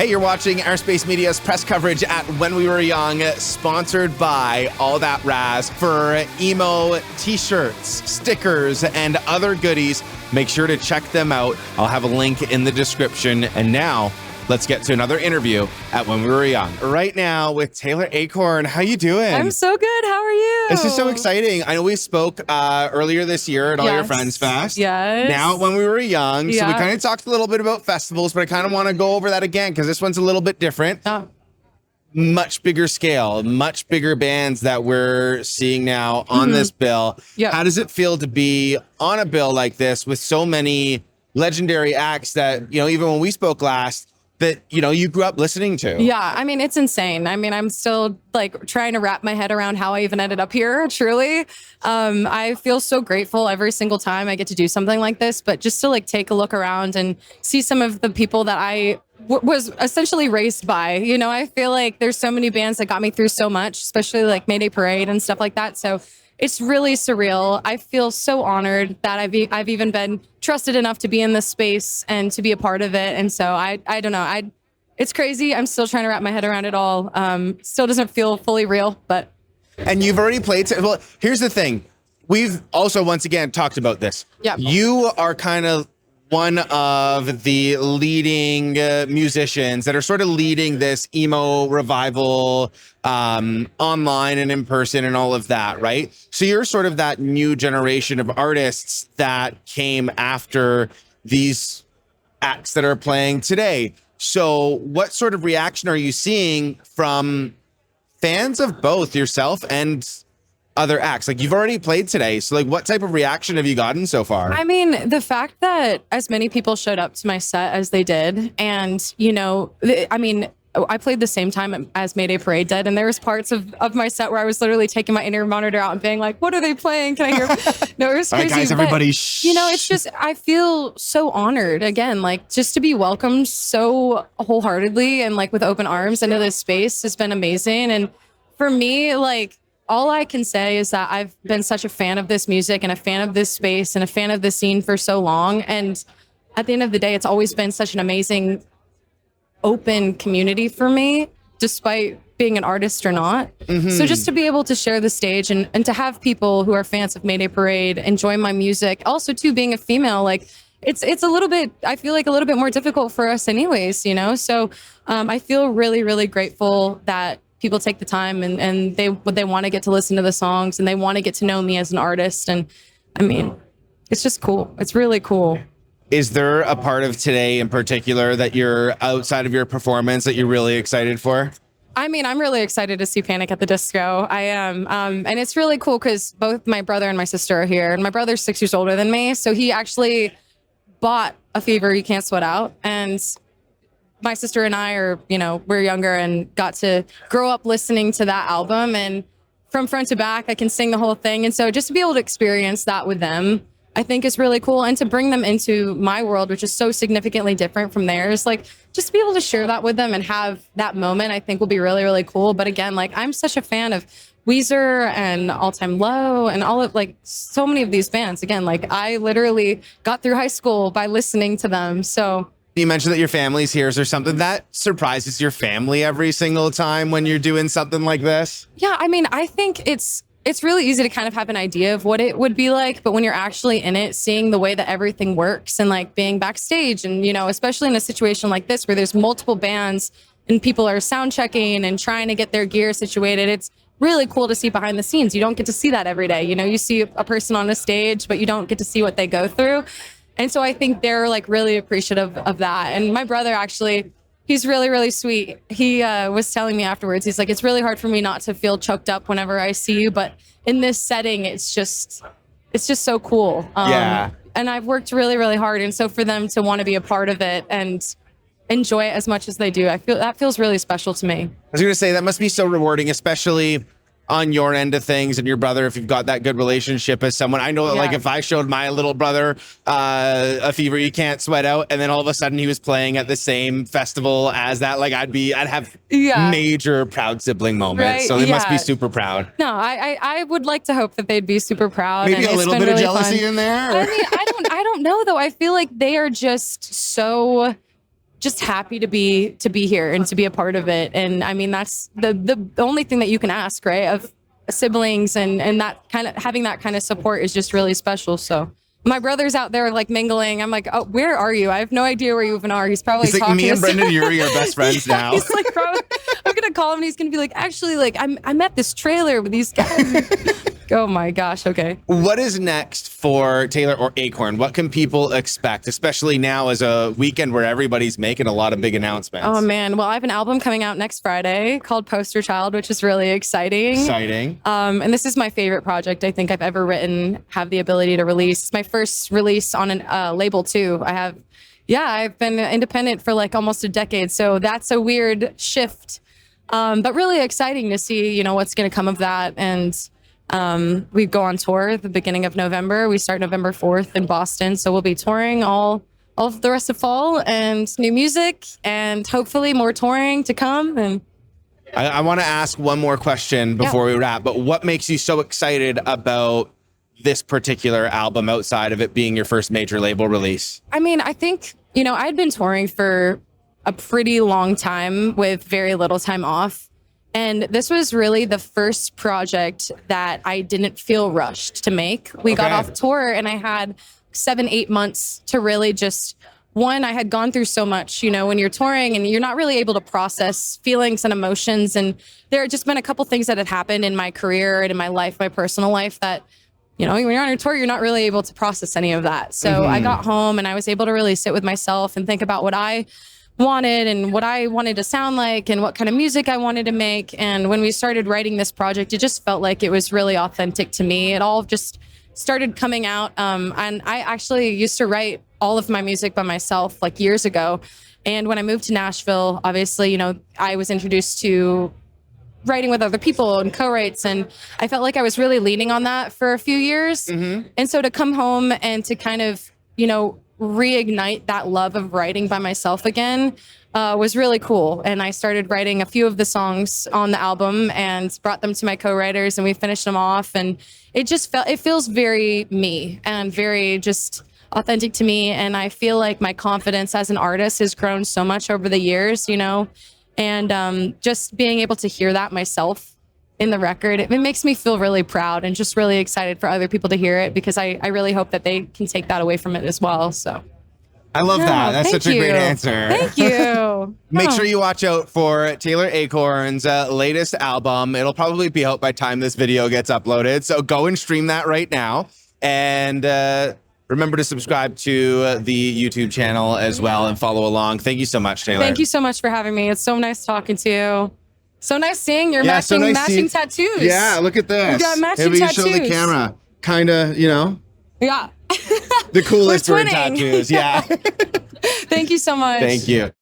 Hey, you're watching Airspace Media's press coverage at When We Were Young, sponsored by All That Raz. For emo t-shirts, stickers, and other goodies, make sure to check them out. I'll have a link in the description. And now, let's get to another interview at When We Were Young. Right now with Taylor Acorn. How you doing? I'm so good. How are you? This is so exciting. I know we spoke earlier this year at All Your Friends Fest. Yes. Now When We Were Young. Yeah. So we kind of talked a little bit about festivals, but I kind of want to go over that again because this one's a little bit different. Oh. Much bigger scale, much bigger bands that we're seeing now on this bill. Yep. How does it feel to be on a bill like this with so many legendary acts that, you know, even when we spoke last, that, you know, you grew up listening to? Yeah, I mean, it's insane. I mean, I'm still like trying to wrap my head around how I even ended up here, truly. I feel so grateful every single time I get to do something like this, but just to like take a look around and see some of the people that I was essentially raised by. You know, I feel like there's so many bands that got me through so much, especially like Mayday Parade and stuff like that. So it's really surreal. I feel so honored that I've even been trusted enough to be in this space and to be a part of it. And so I don't know. It's crazy. I'm still trying to wrap my head around it all. Still doesn't feel fully real, but. And you've already played. Well, here's the thing. We've also, once again, talked about this. Yeah. You are kind of one of the leading musicians that are sort of leading this emo revival online and in person and all of that, right? So you're sort of that new generation of artists that came after these acts that are playing today. So what sort of reaction are you seeing from fans of both yourself and other acts? Like, you've already played today, so like what type of reaction have you gotten so far? I mean, the fact that as many people showed up to my set as they did, and you know, I mean, I played the same time as Mayday Parade did, and there was parts of my set where I was literally taking my inner monitor out and being like, what are they playing? Can I hear? No, it was crazy. All right, guys, everybody shh. You know, it's just, I feel so honored again, like just to be welcomed so wholeheartedly and like with open arms into this space has been amazing. And for me, like, all I can say is that I've been such a fan of this music and a fan of this space and a fan of the scene for so long. And at the end of the day, it's always been such an amazing, open community for me, despite being an artist or not. So just to be able to share the stage and to have people who are fans of Mayday Parade enjoy my music. Also, too, being a female, like it's a little bit, I feel like a little bit more difficult for us anyways, you know? So I feel really, really grateful that people take the time and they want to get to listen to the songs and they want to get to know me as an artist. And I mean, it's just cool. It's really cool. Is there a part of today in particular that you're outside of your performance that you're really excited for? I mean, I'm really excited to see Panic at the Disco. I am. And it's really cool because both my brother and my sister are here. And my brother's 6 years older than me. So he actually bought A Fever You Can't Sweat Out. And my sister and I are, you know, we're younger and got to grow up listening to that album. And from front to back, I can sing the whole thing. And so just to be able to experience that with them, I think is really cool. And to bring them into my world, which is so significantly different from theirs, like just to be able to share that with them and have that moment, I think will be really, really cool. But again, like I'm such a fan of Weezer and All Time Low and all of like so many of these bands. Again, like I literally got through high school by listening to them. So you mentioned that your family's here. Is there something that surprises your family every single time when you're doing something like this? Yeah, I mean, I think it's really easy to kind of have an idea of what it would be like, but when you're actually in it, seeing the way that everything works and like being backstage and, you know, especially in a situation like this where there's multiple bands and people are sound checking and trying to get their gear situated, it's really cool to see behind the scenes. You don't get to see that every day. You know, you see a person on a stage, but you don't get to see what they go through. And so I think they're like really appreciative of that. And my brother actually, he's really, really sweet. He was telling me afterwards, he's like, it's really hard for me not to feel choked up whenever I see you. But in this setting, it's just so cool. Yeah. And I've worked really, really hard. And so for them to want to be a part of it and enjoy it as much as they do, I feel that feels really special to me. I was going to say that must be so rewarding, especially on your end of things and your brother, if you've got that good relationship as someone. I know that like if I showed my little brother A Fever You Can't Sweat Out and then all of a sudden he was playing at the same festival as that, like I'd have major proud sibling moments. Right? So they must be super proud. No, I would like to hope that they'd be super proud. Maybe and a little bit of jealousy in there? I mean, I don't know though. I feel like they are just so just happy to be here and to be a part of it. And I mean, that's the only thing that you can ask, right? Of siblings and that kind of having that kind of support is just really special. So my brother's out there like mingling. I'm like, oh, where are you? I have no idea where you even are. He's probably He's like, talking me and to Brendan Urie are best friends now. He's like, probably, I'm gonna call him and he's gonna be like, actually, like I'm at this trailer with these guys. Oh my gosh. Okay. What is next for Taylor or Acorn? What can people expect, especially now as a weekend where everybody's making a lot of big announcements? Oh man. Well, I have an album coming out next Friday called Poster Child, which is really exciting. Exciting. And this is my favorite project I think I've ever written, have the ability to release. It's my first release on a label too. I've been independent for like almost a decade. So that's a weird shift. But really exciting to see, what's going to come of that. And we go on tour at the beginning of November. We start November 4th in Boston. So we'll be touring all of the rest of fall and new music and hopefully more touring to come. And I want to ask one more question before we wrap, but what makes you so excited about this particular album outside of it being your first major label release? I mean, I think, I'd been touring for a pretty long time with very little time off. And this was really the first project that I didn't feel rushed to make. We got off tour and I had 7-8 months to really just, I had gone through so much, when you're touring and you're not really able to process feelings and emotions. And there had just been a couple things that had happened in my career and in my life, my personal life that, when you're on your tour, you're not really able to process any of that. So I got home and I was able to really sit with myself and think about what I wanted and what I wanted to sound like and what kind of music I wanted to make. And when we started writing this project, it just felt like it was really authentic to me. It all just started coming out. And I actually used to write all of my music by myself like years ago. And when I moved to Nashville, obviously, I was introduced to writing with other people and co-writes. And I felt like I was really leaning on that for a few years. And so to come home and to kind of, reignite that love of writing by myself again was really cool. And I started writing a few of the songs on the album and brought them to my co-writers and we finished them off. And it feels very me and very just authentic to me. And I feel like my confidence as an artist has grown so much over the years, and just being able to hear that myself in the record, it makes me feel really proud and just really excited for other people to hear it because I really hope that they can take that away from it as well. So I love that. That's such a great answer. Thank you. Make sure you watch out for Taylor Acorn's latest album. It'll probably be out by the time this video gets uploaded. So go and stream that right now. And remember to subscribe to the YouTube channel as well and follow along. Thank you so much, Taylor. Thank you so much for having me. It's so nice talking to you. So nice seeing your matching tattoos. Yeah, look at this. You got matching Maybe tattoos. Show the camera. Kind of, Yeah. the coolest We're bird twinning. tattoos. Yeah. Thank you so much. Thank you.